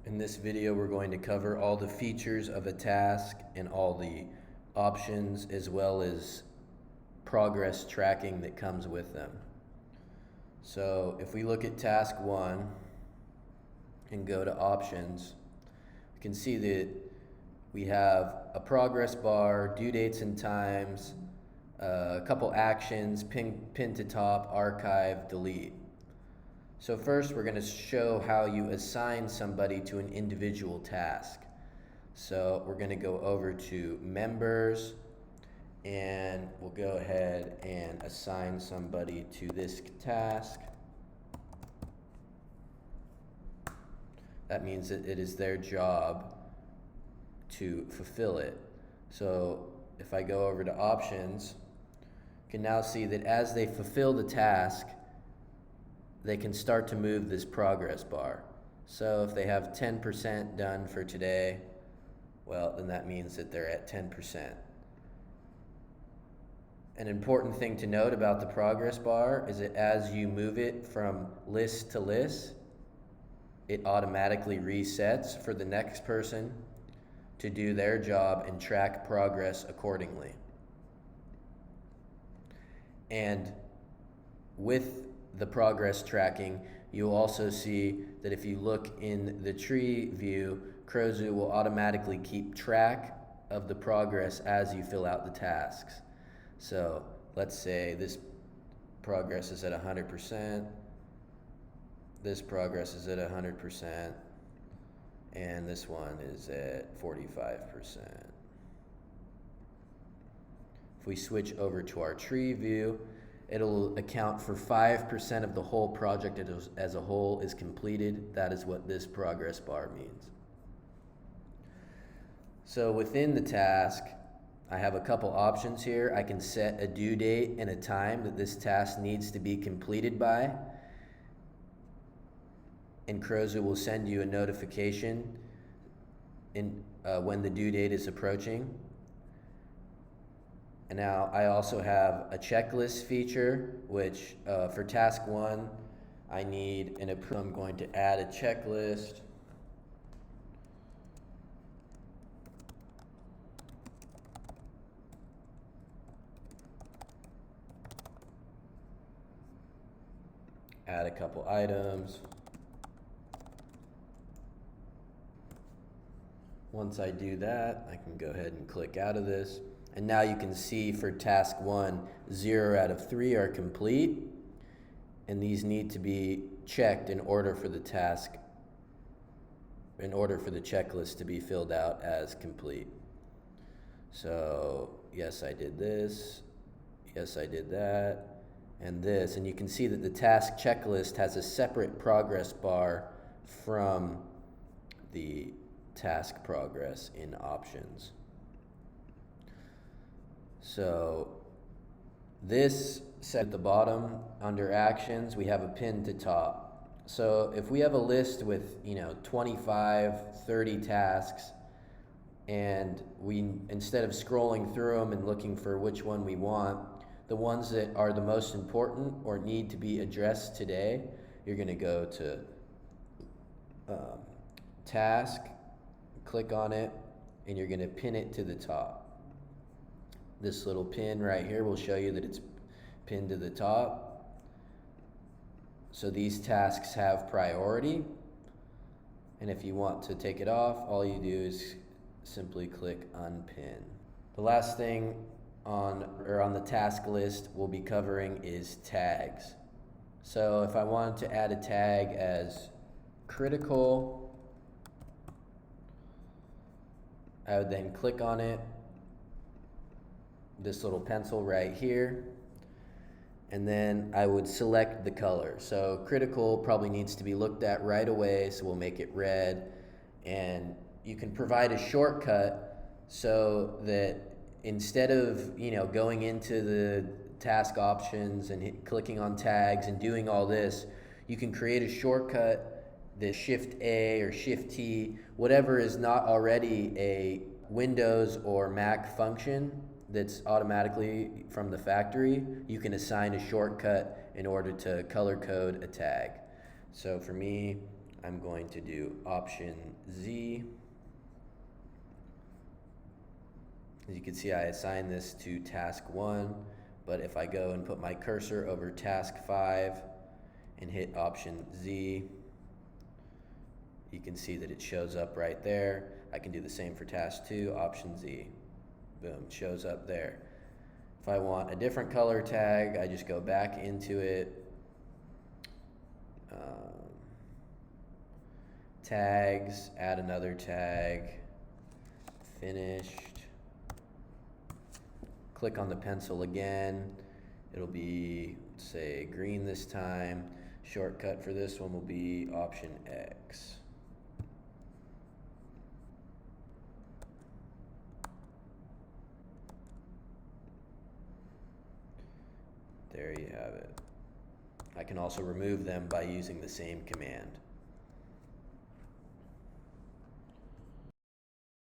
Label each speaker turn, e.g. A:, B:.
A: In this video, we're going to cover all the features of a task and all the options as well as progress tracking that comes with them. So if we look at task 1 and go to options, we can see that we have a progress bar, due dates and times, a couple actions, pin to top, archive, delete. So first we're going to show how you assign somebody to an individual task. So we're going to go over to members and we'll go ahead and assign somebody to this task. That means that it is their job to fulfill it. So if I go over to options, you can now see that as they fulfill the task, they can start to move this progress bar. So if they have 10% done for today, well, then that means that they're at 10%. An important thing to note about the progress bar is that as you move it from list to list, it automatically resets for the next person to do their job and track progress accordingly. And with the progress tracking, you'll also see that if you look in the tree view, Krozu will automatically keep track of the progress as you fill out the tasks. So let's say this progress is at 100%, this progress is at 100%, and this one is at 45%. If we switch over to our tree view, it'll account for 5% of the whole project as a whole is completed. That is what this progress bar means. So within the task, I have a couple options here. I can set a due date and a time that this task needs to be completed by. And Krozu will send you a notification when the due date is approaching. And now I also have a checklist feature, which for task 1, I need an approval. I'm going to add a checklist. Add a couple items. Once I do that, I can go ahead and click out of this. And now you can see for task 1, 0 out of 3 are complete. And these need to be checked in order for the task, in order for the checklist to be filled out as complete. So yes, I did this. Yes, I did that. And this. And you can see that the task checklist has a separate progress bar from the task progress in options. So this set at the bottom under actions, we have a pin to top. So if we have a list with 25, 30 tasks, and we, instead of scrolling through them and looking for which one we want, the ones that are the most important or need to be addressed today, you're going to go to task, click on it, and you're going to pin it to the top. This little pin right here will show you that it's pinned to the top. So these tasks have priority. And if you want to take it off, all you do is simply click unpin. The last thing on the task list we'll be covering is tags. So if I wanted to add a tag as critical, I would then click on it, this little pencil right here, and then I would select the color. So critical probably needs to be looked at right away, so we'll make it red. And you can provide a shortcut so that instead of going into the task options and clicking on tags and doing all this, you can create a shortcut, the Shift A or Shift T, whatever is not already a Windows or Mac function that's automatically from the factory, you can assign a shortcut in order to color code a tag. So for me, I'm going to do Option Z. As you can see, I assign this to task 1, but if I go and put my cursor over task 5 and hit Option Z, you can see that it shows up right there. I can do the same for task 2, Option Z. Boom, it shows up there. If I want a different color tag, I just go back into it, tags, add another tag, finished. Click on the pencil again. It'll be, let's say, green this time. Shortcut for this one will be Option X. There you have it. I can also remove them by using the same command.